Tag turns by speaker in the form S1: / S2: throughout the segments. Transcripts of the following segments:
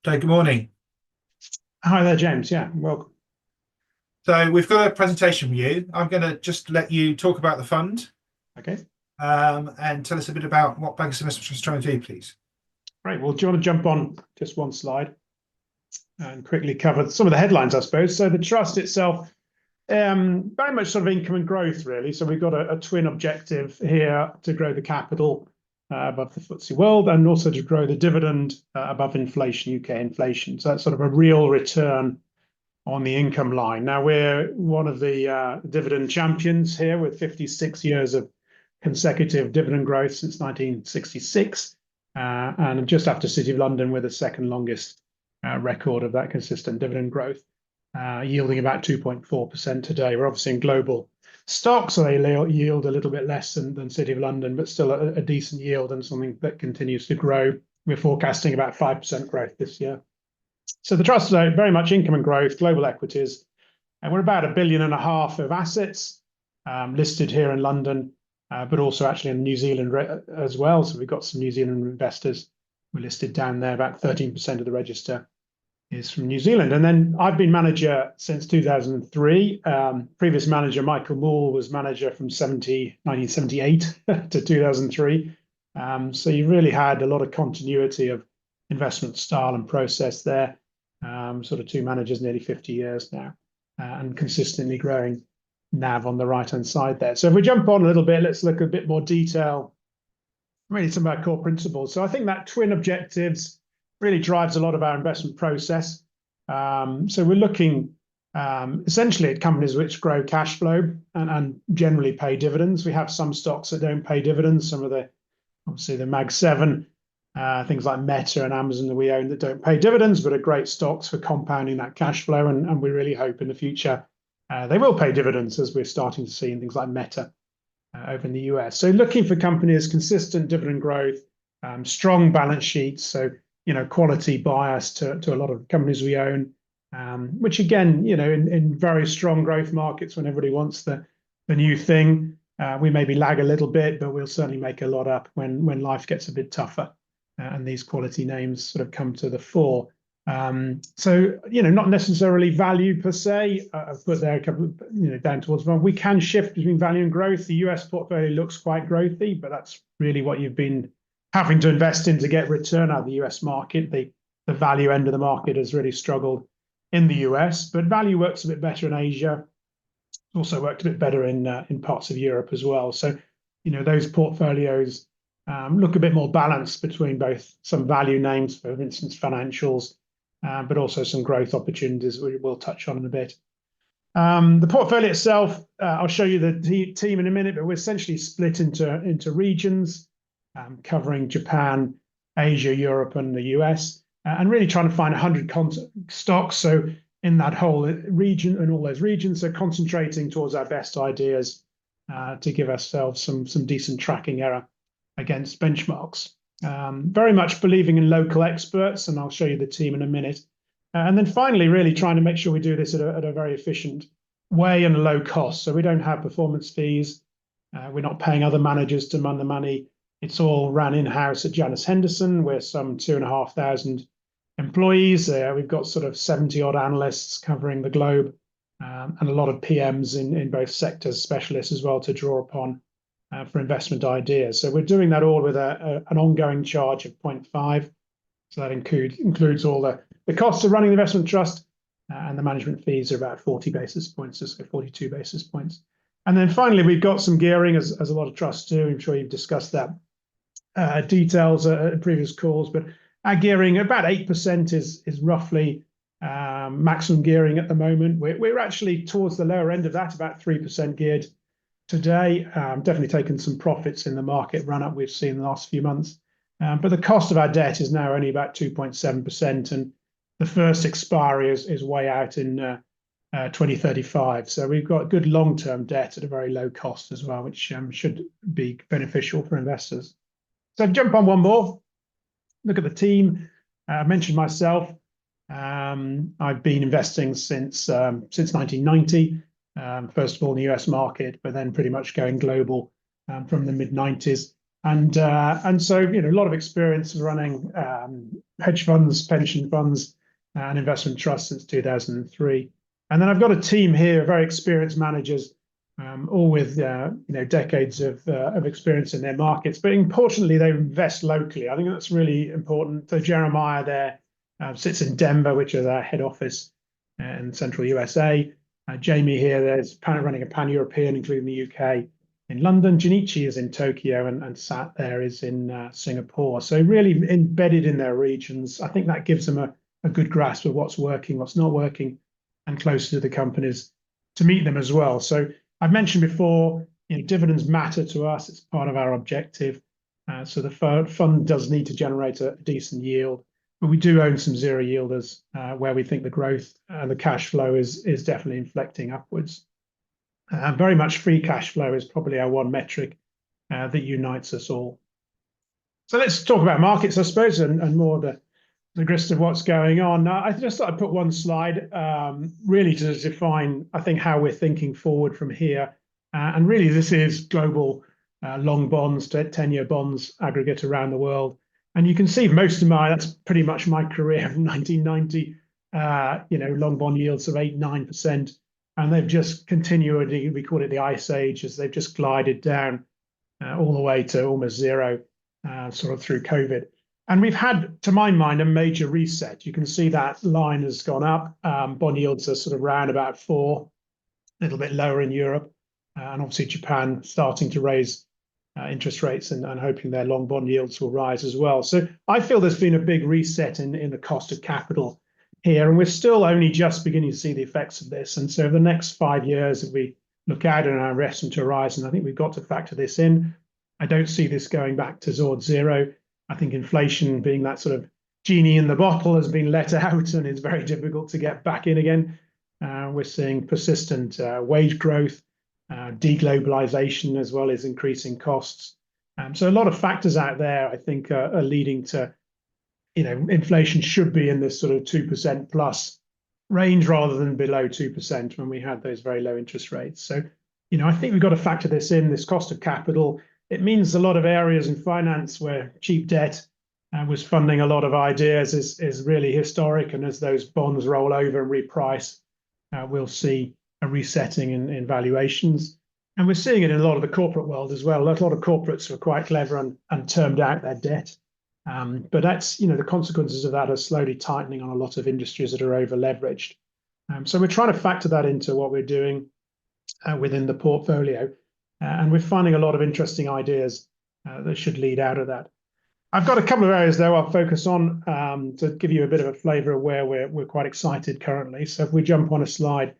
S1: So good morning.
S2: Hi there, James. Yeah, welcome.
S1: So we've got a presentation for you. I'm going to just let you talk about the fund
S2: Okay,
S1: and tell us a bit about what Bankers Investment Trust is trying to do, please.
S2: great. Well, do you want to jump on just one slide and quickly cover some of the headlines, I suppose? So the trust itself, very much sort of income and growth, really. So we've got a twin objective here to grow the capital above the FTSE World and also to grow the dividend above inflation, UK inflation. So that's sort of a real return on the income line. Now, we're one of the dividend champions here with 56 years of consecutive dividend growth since 1966, and just after City of London with the second longest record of that consistent dividend growth, yielding about 2.4% today. We're obviously in global stocks, so they yield a little bit less than City of London, but still a decent yield and something that continues to grow. We're forecasting about 5% growth this year. So the trust is very much income and growth, global equities, and we're about $1.5 billion of assets listed here in London, but also actually in New Zealand as well. So we've got some New Zealand investors. We're listed down there. About 13% of the register is from New Zealand. And then I've been manager since 2003. Previous manager, Michael Moore, was manager from 1978 to 2003. So you really had a lot of continuity of investment style and process there. Sort of two managers, nearly 50 years now, and consistently growing NAV on the right-hand side there. So if we jump on a little bit, let's look at a bit more detail, really some of our core principles. So I think that twin objectives really drives a lot of our investment process. So we're looking essentially at companies which grow cash flow and generally pay dividends. We have some stocks that don't pay dividends. Some of obviously the Mag 7, things like Meta and Amazon that we own that don't pay dividends, but are great stocks for compounding that cash flow. And we really hope in the future they will pay dividends, as we're starting to see in things like Meta over in the US. So looking for companies, consistent dividend growth, strong balance sheets. So, quality bias to a lot of companies we own, which again, in very strong growth markets when everybody wants the new thing, we maybe lag a little bit, but we'll certainly make a lot up when life gets a bit tougher. And these quality names sort of come to the fore. So, not necessarily value per se. I've put there a couple of, down towards one. We can shift between value and growth. The US portfolio looks quite growthy, but that's really what you've been having to invest in to get return out of the US market. The value end of the market has really struggled in the US, but value works a bit better in Asia. Also worked a bit better in parts of Europe as well. So, those portfolios look a bit more balanced between both some value names, for instance, financials, but also some growth opportunities we'll touch on in a bit. The portfolio itself, I'll show you the team in a minute, but we're essentially split into regions, covering Japan, Asia, Europe, and the US, and really trying to find 100 stocks. So in that whole region and all those regions, so concentrating towards our best ideas to give ourselves some decent tracking error against benchmarks. Very much believing in local experts, and I'll show you the team in a minute. And then finally, really trying to make sure we do this at a very efficient way and low cost. So we don't have performance fees. We're not paying other managers to run the money. It's all ran in-house at Janus Henderson. We're some 2,500 employees. We've got sort of 70 odd analysts covering the globe, and a lot of PMs in both sectors, specialists as well, to draw upon for investment ideas. So we're doing that all with an ongoing charge of 0.5. So that includes all the costs of running the investment trust, and the management fees are about 40 basis points, so 42 basis points. And then finally, we've got some gearing, as a lot of trusts do. I'm sure you've discussed that details at previous calls, but our gearing, about 8% is roughly maximum gearing at the moment. We're actually towards the lower end of that, about 3% geared today. Definitely taken some profits in the market run-up we've seen in the last few months. But the cost of our debt is now only about 2.7%, and the first expiry is way out in 2035. So we've got good long-term debt at a very low cost as well, which should be beneficial for investors. So jump on one more. Look at the team. I mentioned myself. I've been investing since 1990. First of all in the US market, but then pretty much going global from the mid-90s. And so, a lot of experience running hedge funds, pension funds, and investment trusts since 2003. And then I've got a team here, very experienced managers, all with decades of experience in their markets. But importantly, they invest locally. I think that's really important. So Jeremiah there sits in Denver, which is our head office in central USA. Jamie here, there's running a pan-European, including the UK, in London. Junichi is in Tokyo, and Sat there is in Singapore. So really embedded in their regions. I think that gives them a good grasp of what's working, what's not working, and closer to the companies to meet them as well. So I've mentioned before, dividends matter to us. It's part of our objective. So the fund does need to generate a decent yield, but we do own some zero yielders where we think the growth and the cash flow is definitely inflecting upwards. Very much free cash flow is probably our one metric that unites us all. So let's talk about markets, I suppose, and more the grist of what's going on. I just thought I'd put one slide really to define, I think, how we're thinking forward from here. And really, this is global long bonds, 10-year bonds aggregate around the world. And you can see that's pretty much my career from 1990, long bond yields of 8-9%. And they've just continually, we call it the ice age, as they've just glided down all the way to almost zero, sort of through COVID. And we've had, to my mind, a major reset. You can see that line has gone up. Bond yields are sort of around about 4, a little bit lower in Europe. And obviously Japan starting to raise interest rates and hoping their long bond yields will rise as well. So I feel there's been a big reset in the cost of capital here, and we're still only just beginning to see the effects of this. And so the next 5 years, if we look out on our investment horizon, I think we've got to factor this in. I don't see this going back towards zero. I think inflation, being that sort of genie in the bottle, has been let out and it's very difficult to get back in again. We're seeing persistent wage growth, deglobalization, as well as increasing costs. So a lot of factors out there, I think, are leading to, inflation should be in this sort of 2% plus range rather than below 2% when we had those very low interest rates. So, I think we've got to factor this in, this cost of capital. It means a lot of areas in finance where cheap debt was funding a lot of ideas is really historic. And as those bonds roll over and reprice, we'll see a resetting in valuations. And we're seeing it in a lot of the corporate world as well. A lot of corporates were quite clever and termed out their debt. But that's, the consequences of that are slowly tightening on a lot of industries that are over leveraged. So we're trying to factor that into what we're doing within the portfolio. And we're finding a lot of interesting ideas that should lead out of that. I've got a couple of areas, though, I'll focus on to give you a bit of a flavor of where we're quite excited currently. So if we jump on a slide,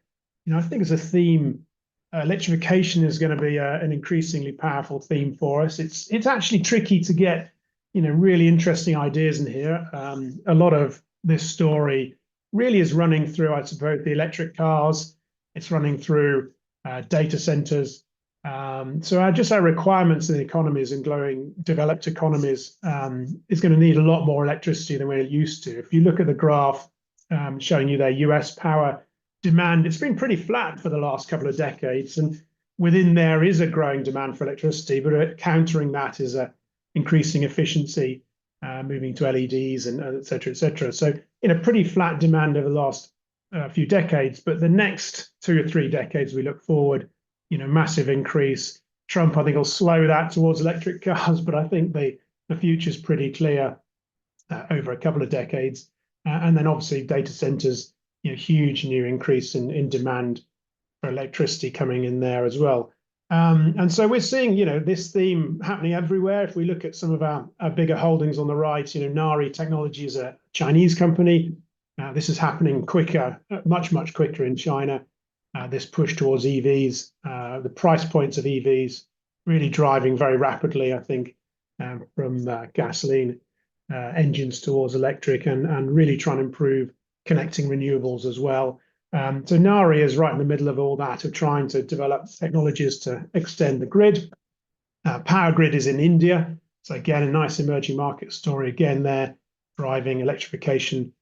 S2: I think as a theme, electrification is going to be an increasingly powerful theme for us. It's actually tricky to get, really interesting ideas in here. A lot of this story really is running through, I suppose, the electric cars. It's running through data centers. So our requirements in the economies and growing developed economies is going to need a lot more electricity than we're used to. If you look at the graph showing you their US power demand, it's been pretty flat for the last couple of decades. And within there is a growing demand for electricity, but countering that is a increasing efficiency, moving to LEDs and et cetera, et cetera. So pretty flat demand over the last few decades, but the next 2 or 3 decades we look forward, massive increase. Trump, I think, will slow that towards electric cars, but I think the future's pretty clear over a couple of decades. And then obviously data centers, huge new increase in demand for electricity coming in there as well. And so we're seeing, this theme happening everywhere. If we look at some of our bigger holdings on the right, Nari Technology is a Chinese company. This is happening quicker, much quicker in China. This push towards EVs, the price points of EVs really driving very rapidly, I think, from gasoline engines towards electric and really trying to improve connecting renewables as well. So Nari is right in the middle of all that, of trying to develop technologies to extend the grid. Power Grid is in India. So again, a nice emerging market story again there, driving electrification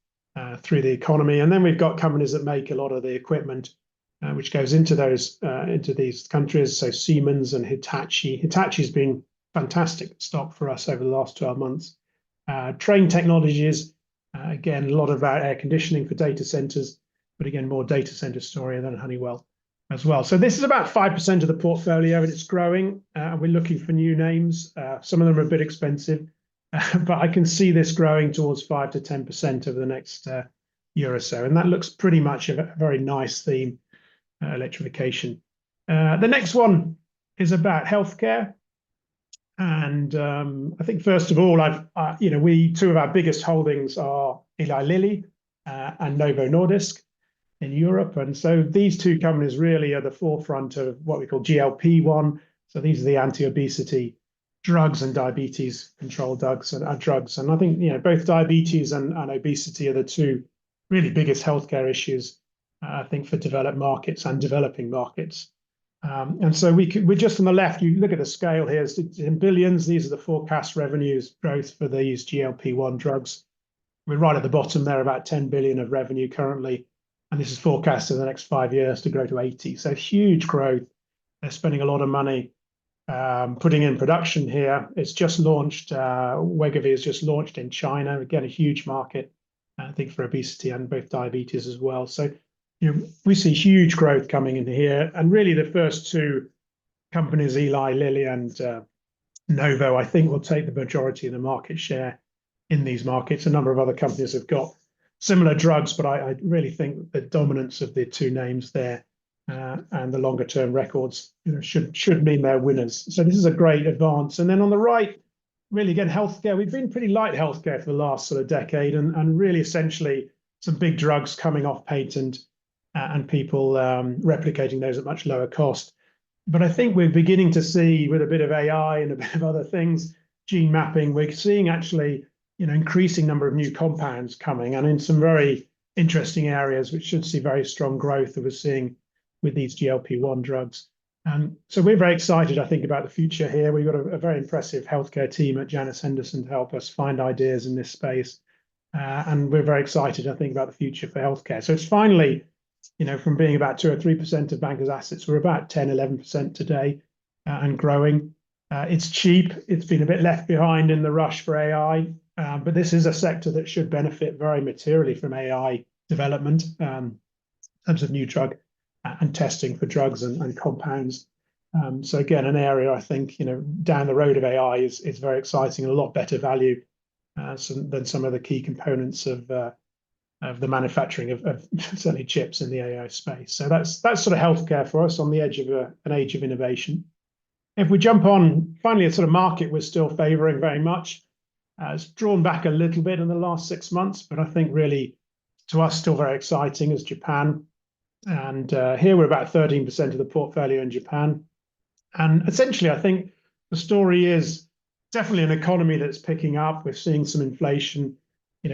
S2: through the economy. And then we've got companies that make a lot of the equipment which goes into these countries. So Siemens and Hitachi. Hitachi's been fantastic stock for us over the last 12 months. Train Technologies, again, a lot about air conditioning for data centers, but again, more data center story than Honeywell as well. So this is about 5% of the portfolio, and it's growing. We're looking for new names. Some of them are a bit expensive, but I can see this growing towards 5 to 10% over the next year or so. And that looks pretty much a very nice theme, electrification. The next one is about healthcare. And I think first of all, two of our biggest holdings are Eli Lilly and Novo Nordisk in Europe. And so these two companies really are the forefront of what we call GLP-1. So these are the anti-obesity drugs and diabetes control drugs. And I think both diabetes and obesity are the two really biggest healthcare issues, I think, for developed markets and developing markets. And so we're just on the left. You look at the scale here, it's in billions. These are the forecast revenues growth for these GLP-1 drugs. We're right at the bottom there, about 10 billion of revenue currently. And this is forecast in the next 5 years to grow to 80. So huge growth. They're spending a lot of money putting in production here. It's just launched. Wegovy is just launched in China. Again, a huge market, I think, for obesity and both diabetes as well. So we see huge growth coming in here. And really the first two companies, Eli Lilly and Novo, I think will take the majority of the market share in these markets. A number of other companies have got similar drugs, but I really think the dominance of the two names there and the longer term records should mean they're winners. So this is a great advance. And then on the right, really again, healthcare. We've been pretty light healthcare for the last sort of decade, and really essentially some big drugs coming off patent and people replicating those at much lower cost. But I think we're beginning to see, with a bit of AI and a bit of other things, gene mapping, we're seeing actually increasing number of new compounds coming, and in some very interesting areas, which should see very strong growth that we're seeing with these GLP-1 drugs. So we're very excited, I think, about the future here. We've got a very impressive healthcare team at Janus Henderson to help us find ideas in this space. And we're very excited, I think, about the future for healthcare. So it's finally, from being about 2 or 3% of bankers' assets, we're about 10, 11% today and growing. It's cheap. It's been a bit left behind in the rush for AI, but this is a sector that should benefit very materially from AI development in terms of new drug and testing for drugs and compounds. So again, an area I think down the road of AI is very exciting and a lot better value than some of the key components of the manufacturing of certainly chips in the AI space. So that's sort of healthcare for us on the edge of an age of innovation. If we jump on, finally, a sort of market we're still favoring very much. It's drawn back a little bit in the last 6 months, but I think really to us still very exciting is Japan. And here we're about 13% of the portfolio in Japan. And essentially, I think the story is definitely an economy that's picking up. We're seeing some inflation.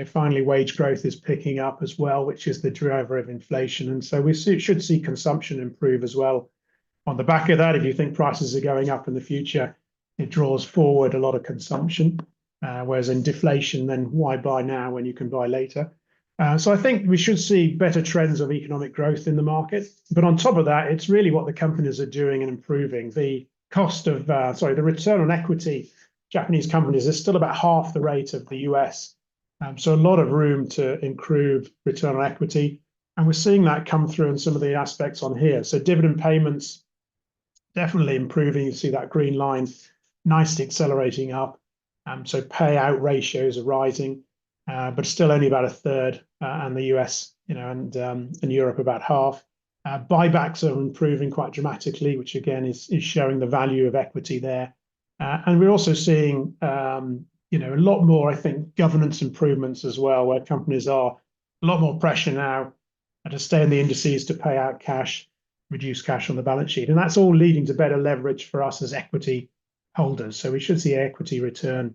S2: Finally, wage growth is picking up as well, which is the driver of inflation. And so we should see consumption improve as well. On the back of that, if you think prices are going up in the future, it draws forward a lot of consumption. Whereas in deflation, then why buy now when you can buy later? So I think we should see better trends of economic growth in the market. But on top of that, it's really what the companies are doing and improving. The cost of, the return on equity, Japanese companies is still about half the rate of the US. So a lot of room to improve return on equity. And we're seeing that come through in some of the aspects on here. So dividend payments definitely improving. You see that green line nicely accelerating up. So payout ratios are rising, but still only about a third, and the US, and Europe about half. Buybacks are improving quite dramatically, which again is showing the value of equity there. And we're also seeing, a lot more, I think, governance improvements as well, where companies are a lot more pressure now to stay in the indices to pay out cash, reduce cash on the balance sheet. And that's all leading to better leverage for us as equity holders. So we should see equity return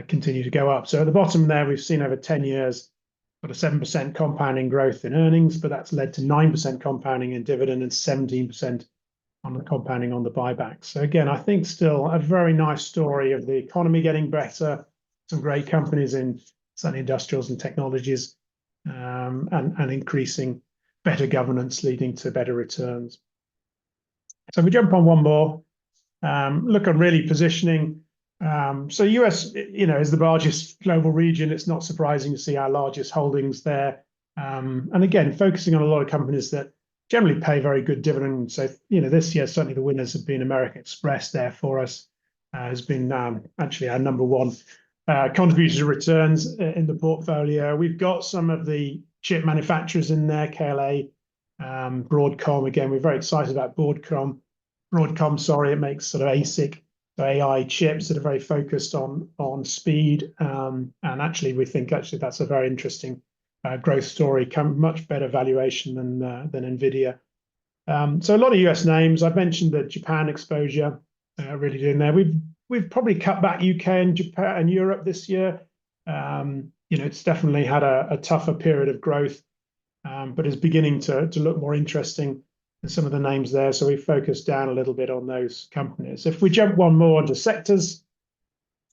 S2: continue to go up. So at the bottom there, we've seen over 10 years, got a 7% compounding growth in earnings, but that's led to 9% compounding in dividend and 17% on the compounding on the buybacks. So again, I think still a very nice story of the economy getting better, some great companies in certainly industrials and technologies, and increasing better governance leading to better returns. So we jump on one more. Look on really positioning. So US, is the largest global region. It's not surprising to see our largest holdings there. And again, focusing on a lot of companies that generally pay very good dividends. So, this year, certainly the winners have been American Express there for us, has been actually our number one contributor to returns in the portfolio. We've got some of the chip manufacturers in there, KLA, Broadcom. Again, we're very excited about Broadcom. It makes sort of ASIC, AI chips that are very focused on speed. And actually, we think that's a very interesting growth story, much better valuation than NVIDIA. So a lot of US names. I've mentioned the Japan exposure, really doing there. We've probably cut back UK and Japan and Europe this year. It's definitely had a tougher period of growth, but is beginning to look more interesting than some of the names there. So we focused down a little bit on those companies. If we jump one more into sectors,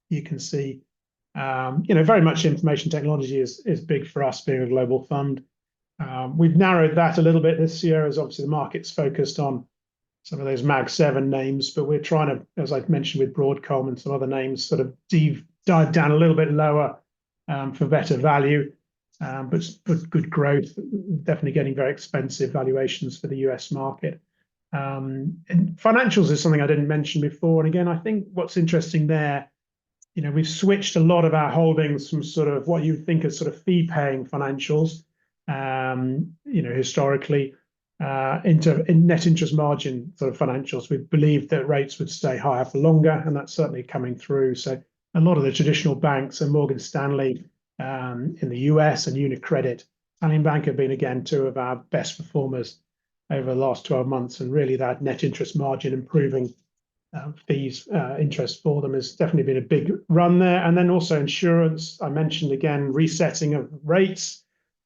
S2: you can see, very much information technology is big for us being a global fund. We've narrowed that a little bit this year as obviously the market's focused on some of those Mag 7 names, but we're trying to, as I've mentioned with Broadcom and some other names, sort of dive down a little bit lower for better value, but good growth, definitely getting very expensive valuations for the US market. And financials is something I didn't mention before. And again, I think what's interesting there, we've switched a lot of our holdings from sort of what you think of sort of fee-paying financials, historically, into net interest margin sort of financials. We believed that rates would stay higher for longer, and that's certainly coming through. So a lot of the traditional banks and Morgan Stanley in the US and UniCredit, Italian Bank have been, again, two of our best performers over the last 12 months. And really that net interest margin improving fees, interest for them has definitely been a big run there. And then also insurance, I mentioned again, resetting of rates.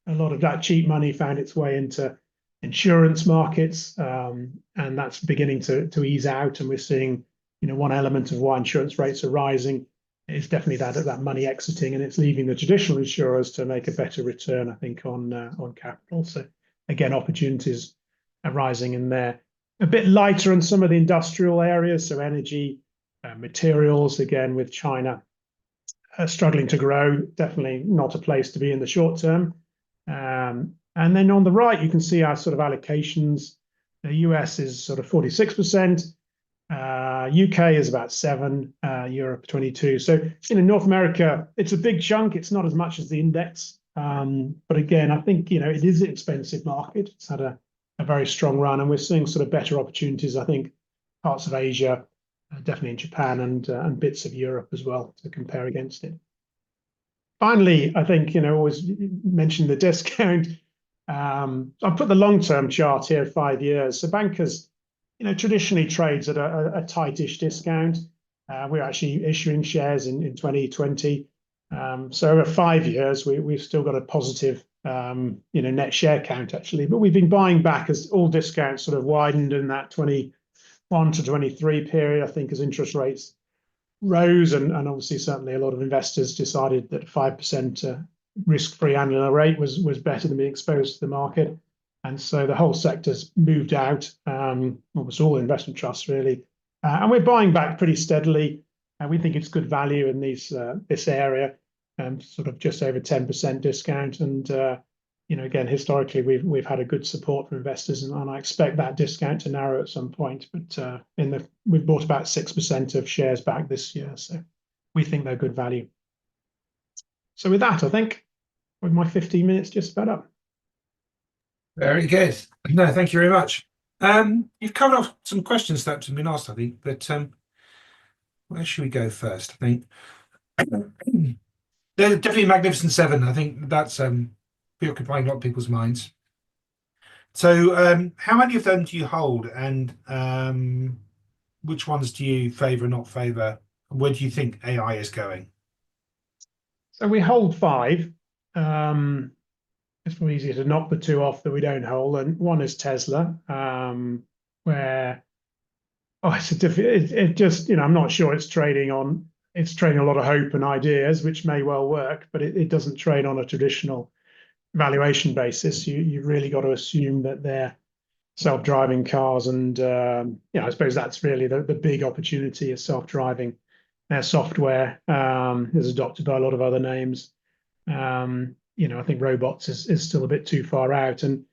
S2: A lot of that cheap money found its way into insurance markets, and that's beginning to ease out. And we're seeing, one element of why insurance rates are rising is definitely that money exiting, and it's leaving the traditional insurers to make a better return, I think, on capital. So again, opportunities are rising in there. A bit lighter in some of the industrial areas, so energy, materials, again, with China struggling to grow, definitely not a place to be in the short term. And then on the right, you can see our sort of allocations. The US is sort of 46%, UK is about 7%, Europe 22%. So North America, it's a big chunk. It's not as much as the index, but again, I think it is an expensive market. It's had a very strong run, and we're seeing sort of better opportunities. I think parts of Asia, definitely in Japan, and bits of Europe as well to compare against it. Finally, I think always mention the discount. I've put the long-term chart here, 5 years. So bankers, traditionally trades at a tightish discount. We're actually issuing shares in 2020. So over 5 years, we've still got a positive, net share count actually. But we've been buying back as all discounts sort of widened in that 21 to 23 period, I think, as interest rates rose, and obviously certainly a lot of investors decided that 5% risk-free annual rate was better than being exposed to the market. And so the whole sector's moved out, almost all investment trusts really. And we're buying back pretty steadily. And we think it's good value in this area, sort of just over 10% discount. And, again, historically, we've had a good support from investors, and I expect that discount to narrow at some point. But we've bought about 6% of shares back this year. So we think they're good value. So with that, I think with my 15 minutes just about up.
S1: Very good. No, thank you very much. You've covered off some questions that have been asked, I think, but where should we go first? I think they're definitely Magnificent Seven. I think that's preoccupying a lot of people's minds. So how many of them do you hold, and which ones do you favour or not favour? Where do you think AI is going?
S2: So we hold 5. It's probably easier to knock the 2 off that we don't hold, and one is Tesla, where it just I'm not sure it's trading a lot of hope and ideas, which may well work, but it doesn't trade on a traditional valuation basis. You've really got to assume that they're self-driving cars, and I suppose that's really the big opportunity is self-driving their software is adopted by a lot of other names. I think robots is still a bit too far out, and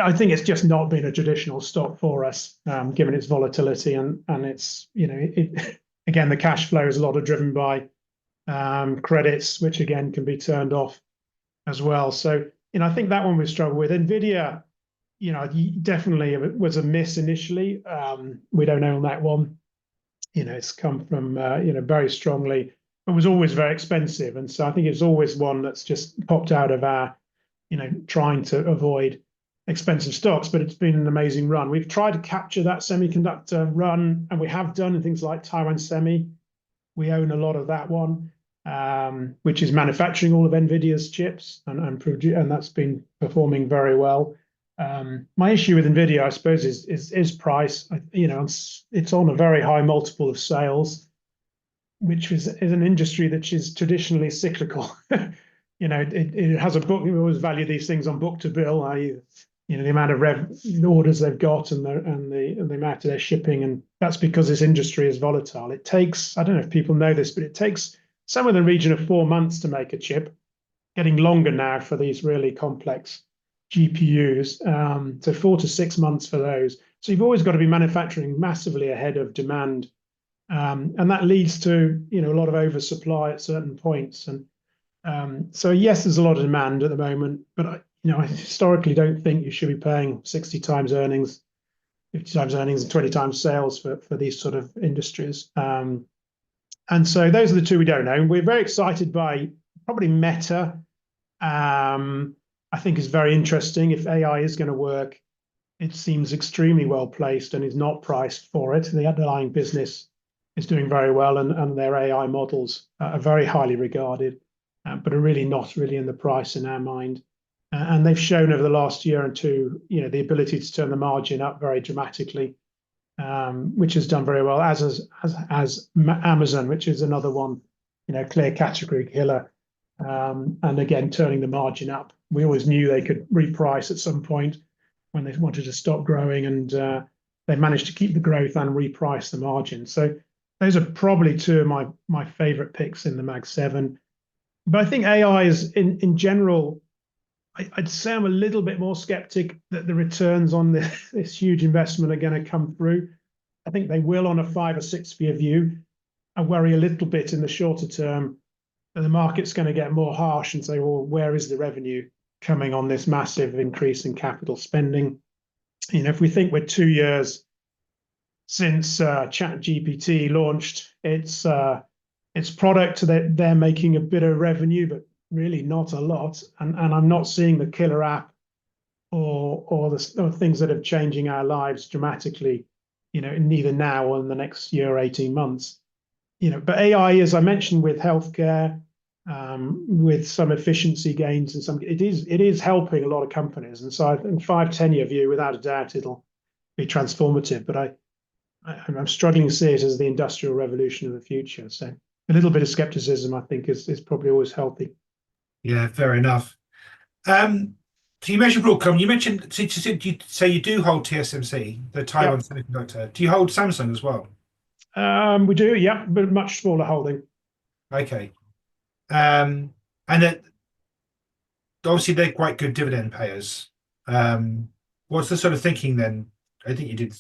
S2: I think it's just not been a traditional stock for us, given its volatility and its again, the cash flow is a lot of driven by credits, which again can be turned off as well. So I think that one we struggle with. Nvidia, definitely was a miss initially. We don't own that one. It's come from very strongly, but was always very expensive, and so I think it's always one that's just popped out of our trying to avoid expensive stocks. But it's been an amazing run. We've tried to capture that semiconductor run, and we have done in things like Taiwan Semi. We own a lot of that one, which is manufacturing all of Nvidia's chips, and that's been performing very well. My issue with Nvidia, I suppose, is price. It's on a very high multiple of sales, which is an industry that is traditionally cyclical. It has a book. We always value these things on book to bill, i.e., the amount of orders they've got and the amount of their shipping, and that's because this industry is volatile. It takes, I don't know if people know this, but it takes somewhere in the region of 4 months to make a chip, getting longer now for these really complex GPUs, so 4 to 6 months for those. So you've always got to be manufacturing massively ahead of demand, and that leads to a lot of oversupply at certain points. And so yes, there's a lot of demand at the moment, but I historically don't think you should be paying 60 times earnings, 50 times earnings, and 20 times sales for these sort of industries. And so those are the two we don't know. We're very excited by probably Meta. I think is very interesting. If AI is going to work, it seems extremely well placed and is not priced for it. The underlying business is doing very well, and their AI models are very highly regarded, but are really not really in the price in our mind. And they've shown over the last year or two, the ability to turn the margin up very dramatically, which has done very well, as Amazon, which is another one, clear category killer. And again, turning the margin up. We always knew they could reprice at some point when they wanted to stop growing, and they managed to keep the growth and reprice the margin. So those are probably two of my favorite picks in the Mag 7. But I think AI is, in general, I'd say I'm a little bit more skeptic that the returns on this huge investment are going to come through. I think they will on a 5 or 6 year view. I worry a little bit in the shorter term that the market's going to get more harsh and say, well, where is the revenue coming on this massive increase in capital spending? If we think we're 2 years since ChatGPT launched its product, that they're making a bit of revenue, but really not a lot. And I'm not seeing the killer app or the things that are changing our lives dramatically, neither now or in the next year or 18 months. But AI, as I mentioned, with healthcare, with some efficiency gains and it is helping a lot of companies. And so in 5-10 year view, without a doubt, it'll be transformative. But I'm struggling to see it as the industrial revolution of the future. So a little bit of skepticism, I think, is probably always healthy.
S1: Yeah, fair enough. So you mentioned Broadcom. You mentioned, you say you do hold TSMC, the Taiwan Semiconductor. Do you hold Samsung as well?
S2: We do, yeah, but much smaller holding.
S1: Okay. And that obviously they're quite good dividend payers. What's the sort of thinking then? I think you did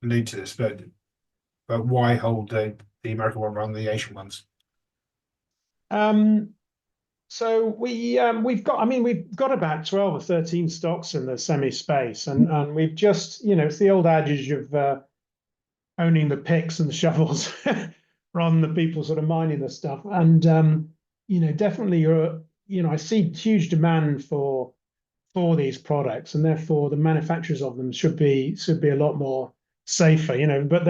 S1: allude to this, but why hold the American one rather than the Asian ones?
S2: So we've got about 12 or 13 stocks in the semi space, and we've just, it's the old adage of owning the picks and the shovels rather than the people sort of mining the stuff. And definitely I see huge demand for these products, and therefore the manufacturers of them should be a lot more safer, but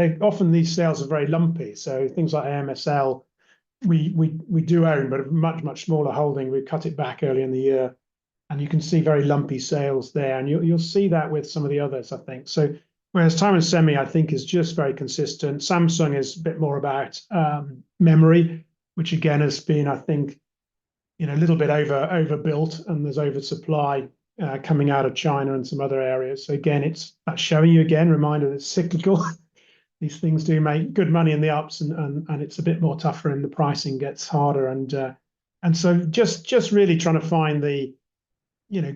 S2: these sales are very lumpy. So things like AMSL, we do own, but a much smaller holding. We cut it back early in the year, and you can see very lumpy sales there, and you'll see that with some of the others, I think. So whereas Taiwan Semi, I think, is just very consistent. Samsung is a bit more about memory, which again has been, I think, a little bit overbuilt, and there's oversupply coming out of China and some other areas. So again, that's showing you again, reminder that it's cyclical. these things do make good money in the ups, and it's a bit more tougher, and the pricing gets harder, and so just really trying to find the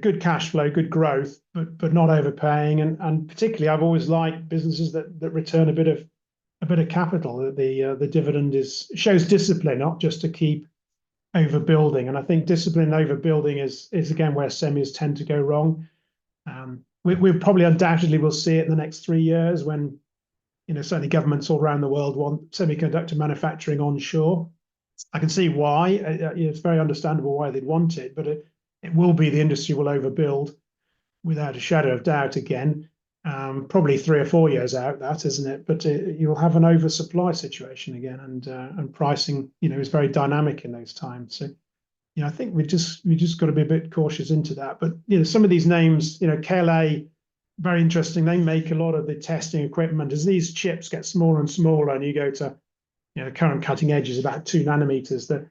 S2: good cash flow, good growth, but not overpaying, and particularly I've always liked businesses that return a bit of capital. That the dividend shows discipline, not just to keep overbuilding. And I think discipline and overbuilding is again where semis tend to go wrong. We probably undoubtedly will see it in the next 3 years when certainly governments all around the world want semiconductor manufacturing onshore. I can see why. It's very understandable why they'd want it, but it will be the industry will overbuild without a shadow of doubt again. Probably 3 or 4 years out, that isn't it? But you'll have an oversupply situation again, and pricing, is very dynamic in those times. So, I think we just got to be a bit cautious into that. But some of these names, KLA, very interesting. They make a lot of the testing equipment. As these chips get smaller and smaller, and you go to, the current cutting edge is about 2 nanometers. That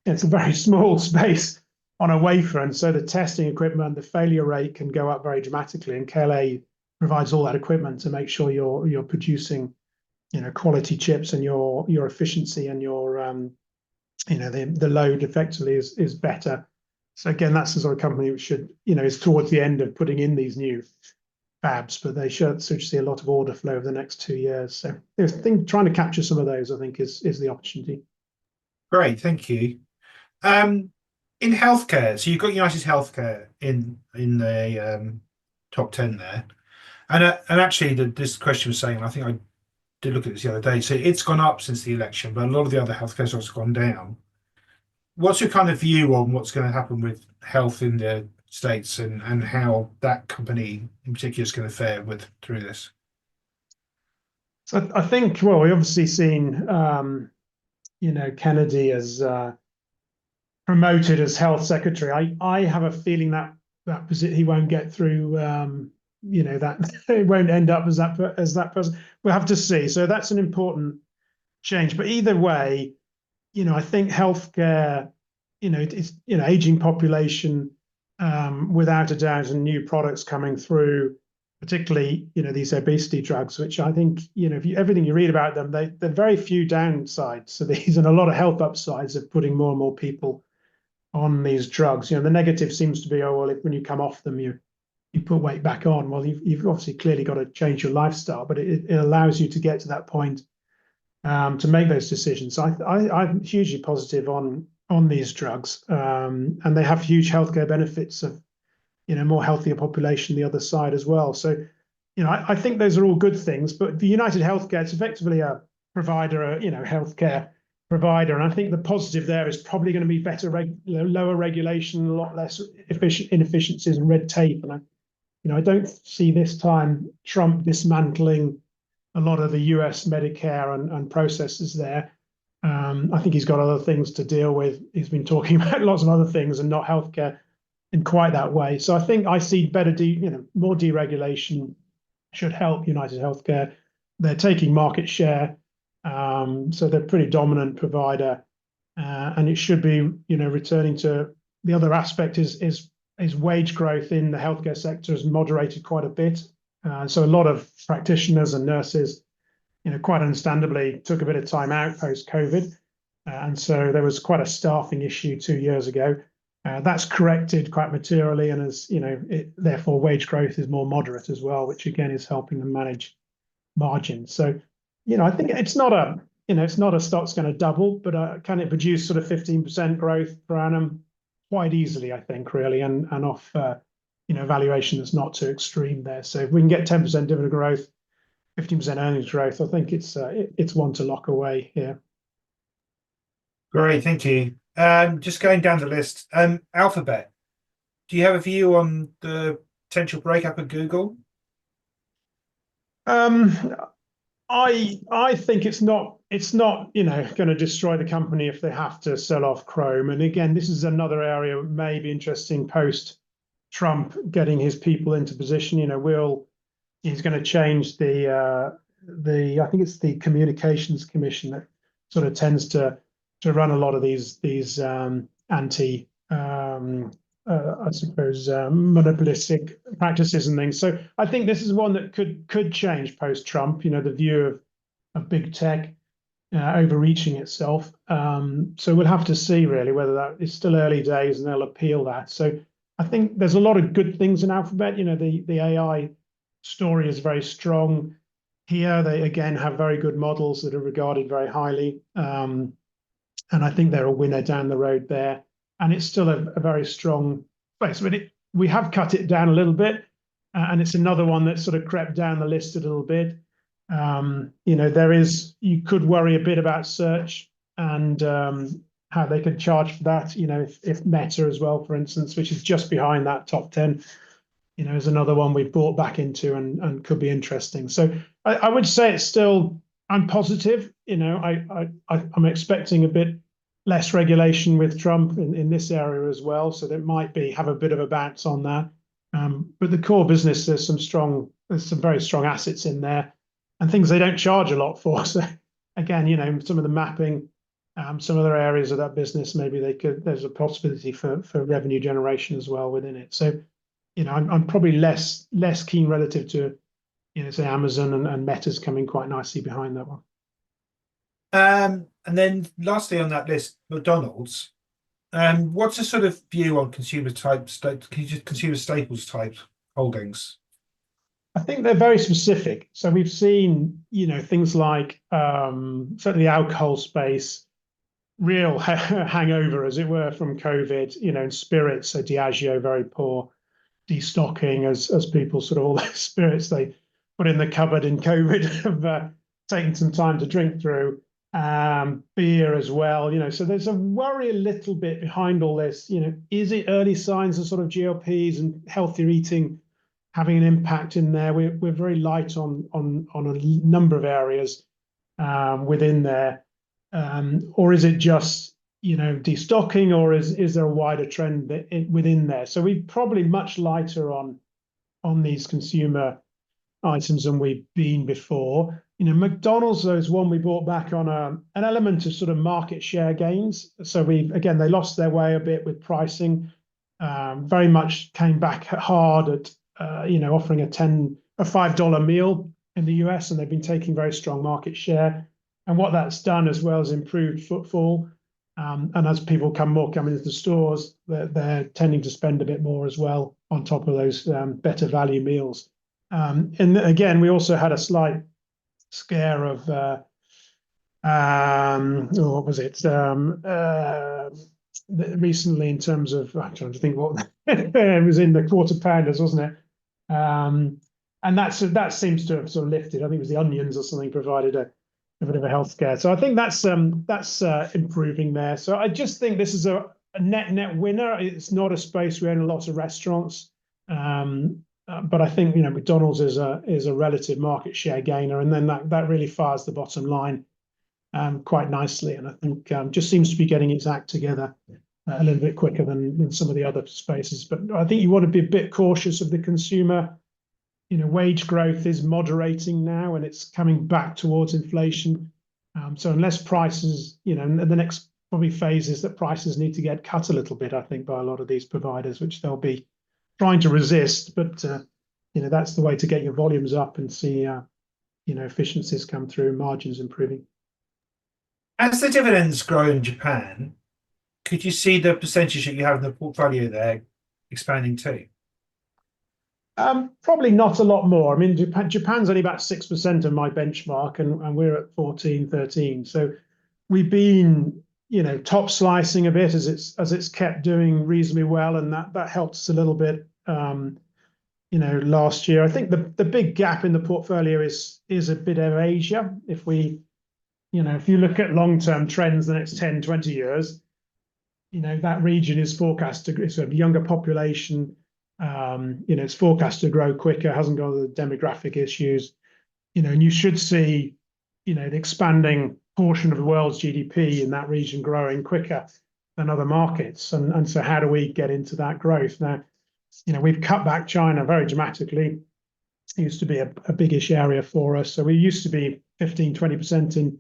S2: it's a very small space on a wafer, and so the testing equipment, the failure rate can go up very dramatically. And KLA provides all that equipment to make sure you're producing, quality chips, and your efficiency and your the load effectively is better. So again, that's the sort of company which should is towards the end of putting in these new fabs, but they should see a lot of order flow over the next 2 years. So I think trying to capture some of those, I think, is the opportunity.
S1: Great, thank you. In healthcare, so you've got United Healthcare in the top 10 there, and actually this question was saying, I think I did look at this the other day. So it's gone up since the election, but a lot of the other healthcare stocks have gone down. What's your kind of view on what's going to happen with health in the States, and how that company in particular is going to fare through this?
S2: So I think, well, we obviously seen Kennedy as promoted as health secretary. I have a feeling that he won't get through. That it won't end up as that person. We'll have to see. So that's an important change. But either way, I think healthcare, it's aging population, without a doubt, and new products coming through, particularly these obesity drugs, which I think everything you read about them, they're very few downsides. So these and a lot of health upsides of putting more and more people on these drugs. The negative seems to be, oh well, when you come off them, you put weight back on. Well, you've obviously clearly got to change your lifestyle, but it allows you to get to that point to make those decisions. So I'm hugely positive on these drugs, and they have huge healthcare benefits of more healthier population the other side as well. So I think those are all good things. But for United Healthcare, it's effectively a provider, healthcare provider, and I think the positive there is probably going to be better, lower regulation, a lot less inefficiencies and red tape. And I don't see this time Trump dismantling a lot of the US Medicare and processes there. I think he's got other things to deal with. He's been talking about lots of other things and not healthcare in quite that way. So I think I see more deregulation should help United Healthcare. They're taking market share, so they're a pretty dominant provider, and it should be returning to the other aspect is wage growth in the healthcare sector has moderated quite a bit. So a lot of practitioners and nurses, quite understandably, took a bit of time out post-COVID. And so there was quite a staffing issue 2 years ago. That's corrected quite materially, and therefore wage growth is more moderate as well, which again is helping them manage margins. So, I think it's not a stock's going to double, but can it produce sort of 15% growth per annum quite easily, I think, really, and off valuation that's not too extreme there. So if we can get 10% dividend growth, 15% earnings growth, I think it's one to lock away here.
S1: Great, thank you. Just going down the list, Alphabet. Do you have a view on the potential breakup of Google?
S2: I think it's not going to destroy the company if they have to sell off Chrome. And again, this is another area that may be interesting post Trump getting his people into position. He's going to change the I think it's the Communications Commission that sort of tends to run a lot of these anti I suppose monopolistic practices and things. So I think this is one that could change post Trump. The view of of big tech overreaching itself. So we'll have to see really whether that is still early days and they'll appeal that. So I think there's a lot of good things in Alphabet. The AI story is very strong here. They again have very good models that are regarded very highly. And I think they're a winner down the road there. And it's still a very strong place. But we have cut it down a little bit. And it's another one that sort of crept down the list a little bit. You could worry a bit about search and how they could charge for that. If Meta as well, for instance, which is just behind that top 10, is another one we've bought back into and could be interesting. So I would say it's still, I'm positive. I'm expecting a bit less regulation with Trump in this area as well. So that might have a bit of a bounce on that. But the core business, there's some very strong assets in there and things they don't charge a lot for. So again, some of the mapping, some other areas of that business, maybe there's a possibility for revenue generation as well within it. So, I'm probably less keen relative to, say Amazon and Meta's coming quite nicely behind that one.
S1: And then lastly on that list, McDonald's. What's the sort of view on consumer staples type holdings?
S2: I think they're very specific. So we've seen, things like certainly the alcohol space, real hangover, as it were, from COVID. In spirits, so Diageo very poor, destocking as people sort of all those spirits they put in the cupboard in COVID have taken some time to drink through. Beer as well, so there's a worry a little bit behind all this. Is it early signs of sort of GLPs and healthier eating having an impact in there? We're very light on a number of areas within there, or is it just destocking, or is there a wider trend within there? So we're probably much lighter on these consumer items than we've been before. McDonald's, though, is one we bought back on an element of sort of market share gains. So they lost their way a bit with pricing, very much came back hard at, offering a $5 meal in the US, and they've been taking very strong market share. And what that's done as well is improved footfall. And as people come into the stores, they're tending to spend a bit more as well on top of those better value meals. And again, we also had a slight scare of what was it recently in terms of, I'm trying to think what it was in the quarter pounders, wasn't it? And that seems to have sort of lifted. I think it was the onions or something provided a bit of a health scare. So I think that's improving there. So I just think this is a net winner. It's not a space we own a lot of restaurants. But I think McDonald's is a relative market share gainer, and then that really fires the bottom line quite nicely. And I think just seems to be getting its act together a little bit quicker than some of the other spaces. But I think you want to be a bit cautious of the consumer. Wage growth is moderating now, and it's coming back towards inflation. So unless prices, the next probably phase is that prices need to get cut a little bit, I think, by a lot of these providers, which they'll be trying to resist, but that's the way to get your volumes up and see efficiencies come through, margins improving.
S1: As the dividends grow in Japan, could you see the percentage that you have in the portfolio there expanding too?
S2: Probably not a lot more. I mean, Japan's only about 6% of my benchmark, and we're at 14, 13. So we've been top slicing a bit as it's kept doing reasonably well, and that helped us a little bit last year. I think the big gap in the portfolio is a bit of Asia. If you look at long-term trends the next 10, 20 years, that region is forecast to, it's a younger population, it's forecast to grow quicker, hasn't got the demographic issues, and you should see the expanding portion of the world's GDP in that region growing quicker than other markets. And so how do we get into that growth? Now, we've cut back China very dramatically. It used to be a biggish area for us. So we used to be 15, 20% in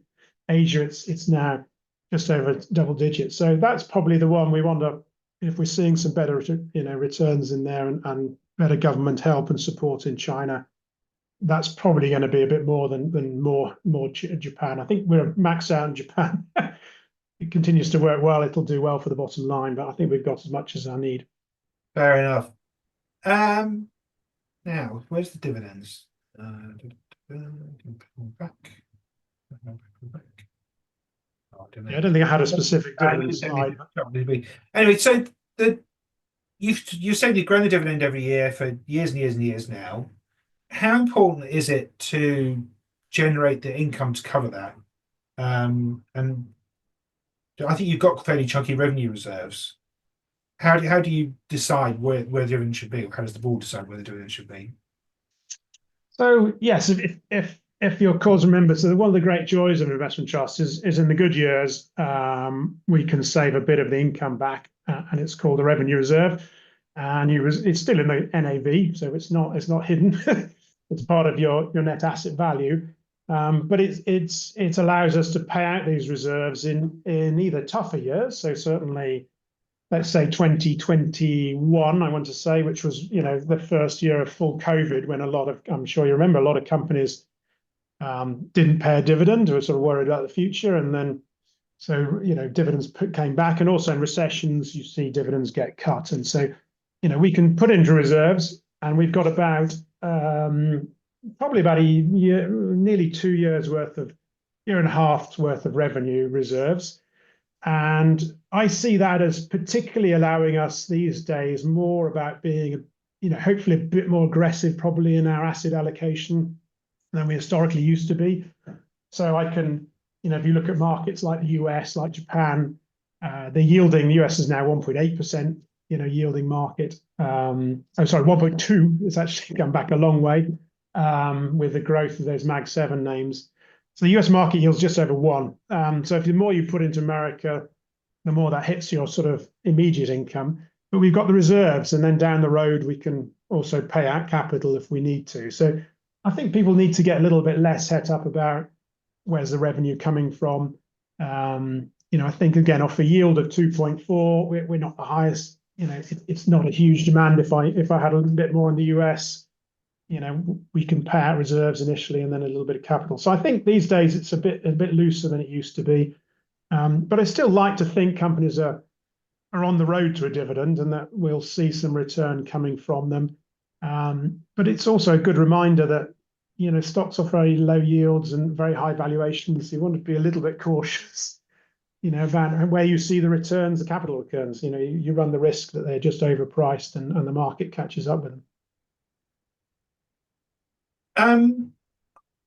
S2: Asia. It's now just over double digits. So that's probably the one we want to, if we're seeing some better returns in there and better government help and support in China, that's probably going to be a bit more than more Japan. I think we're maxed out in Japan. It continues to work well. It'll do well for the bottom line, but I think we've got as much as I need.
S1: Fair enough. Now, where's the dividends? Back. Oh, I don't
S2: Yeah,
S1: know.
S2: I don't think I had a specific dividend slide.
S1: Anyway, so you've said you've grown the dividend every year for years and years and years now. How important is it to generate the income to cover that? And I think you've got fairly chunky revenue reserves. How do you decide where dividend should be, or how does the board decide where the dividend should be?
S2: So yes, if your cause remember, so one of the great joys of investment trusts is in the good years, we can save a bit of the income back, and it's called a revenue reserve, and it's still in the NAV, so it's not hidden. It's part of your net asset value, but it allows us to pay out these reserves in either tougher years, so certainly, let's say 2021, I want to say, which was, the first year of full COVID, when I'm sure you remember, a lot of companies didn't pay a dividend, were sort of worried about the future. And then, so, dividends came back. And also in recessions, you see dividends get cut. And so, we can put into reserves, and we've got about probably about a year, nearly 2 years worth of, year and a half's worth of revenue reserves. And I see that as particularly allowing us these days more about being, hopefully a bit more aggressive, probably in our asset allocation than we historically used to be. So I can, if you look at markets like the US, like Japan, the US is now 1.8%, yielding market. 1.2. It's actually come back a long way with the growth of those Mag 7 names. So the US market yields just over 1. So if the more you put into America, the more that hits your sort of immediate income. But we've got the reserves, and then down the road, we can also pay out capital if we need to. So I think people need to get a little bit less het up about where's the revenue coming from. I think, again, off a yield of 2.4, we're not the highest. It's not a huge demand. If I had a little bit more in the US, we can pay out reserves initially and then a little bit of capital. So I think these days it's a bit looser than it used to be. But I still like to think companies are on the road to a dividend, and that we'll see some return coming from them. But it's also a good reminder that stocks offer very low yields and very high valuations. You want to be a little bit cautious, about where you see the returns, the capital returns. You run the risk that they're just overpriced and the market catches up with them.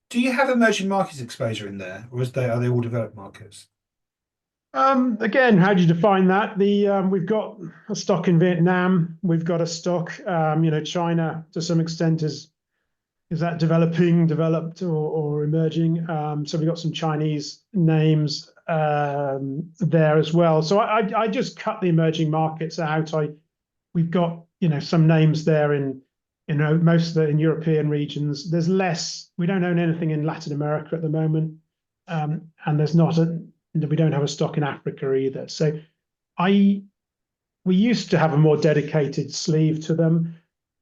S1: Do you have emerging markets exposure in there, or are they all developed markets?
S2: Again, how do you define that? We've got a stock in Vietnam. We've got a stock, China to some extent is that developed or emerging? So we've got some Chinese names there as well. So I just cut the emerging markets out. We've got some names there in most of the European regions. There's less. We don't own anything in Latin America at the moment, and we don't have a stock in Africa either. So we used to have a more dedicated sleeve to them.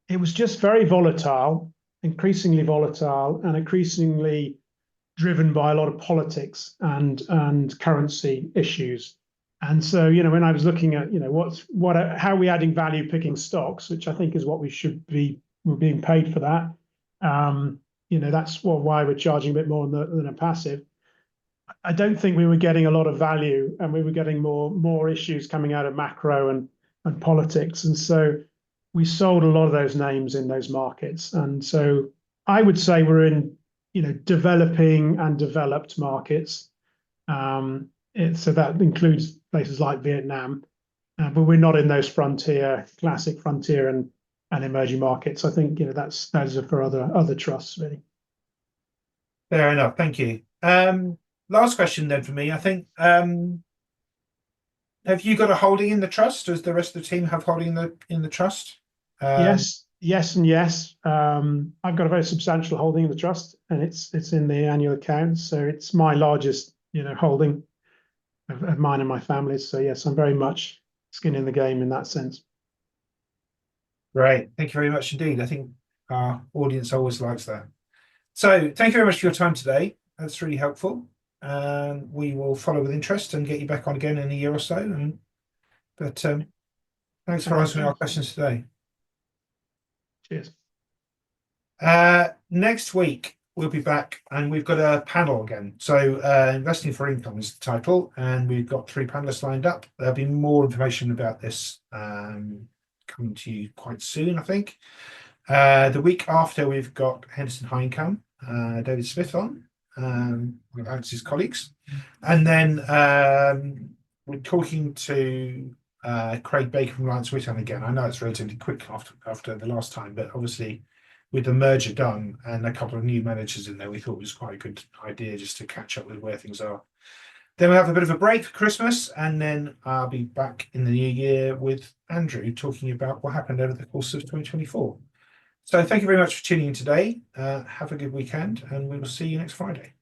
S2: It was just very volatile, increasingly volatile, and increasingly driven by a lot of politics and currency issues. And so, when I was looking at, how are we adding value picking stocks, which I think is what we're being paid for that. That's why we're charging a bit more than a passive. I don't think we were getting a lot of value, and we were getting more issues coming out of macro and politics. And so we sold a lot of those names in those markets. And so I would say we're in, developing and developed markets. So that includes places like Vietnam, but we're not in those classic frontier and emerging markets. I think, those are for other trusts, really.
S1: Fair enough. Thank you. Last question then for me. I think, have you got a holding in the trust? Does the rest of the team have holding in the trust?
S2: Yes, and yes. I've got a very substantial holding in the trust, and it's in the annual accounts. So it's my largest, holding of mine and my family's. So yes, I'm very much skin in the game in that sense.
S1: Great. Thank you very much indeed. I think our audience always likes that. So thank you very much for your time today. That's really helpful. And we will follow with interest and get you back on again in a year or so. But thanks for answering our questions today.
S2: Cheers.
S1: Next week we'll be back and we've got a panel again. So investing for income is the title, and we've got 3 panelists lined up. There'll be more information about this coming to you quite soon, I think. The week after, we've got Henderson High Income, David Smith on, one of Alex's colleagues. And then we're talking to Craig Baker from Alliance Whitton again. I know it's relatively quick after the last time, but obviously with the merger done and a couple of new managers in there, we thought it was quite a good idea just to catch up with where things are. Then we'll have a bit of a break for Christmas, and then I'll be back in the new year with Andrew talking about what happened over the course of 2024. So thank you very much for tuning in today. Have a good weekend, and we will see you next Friday.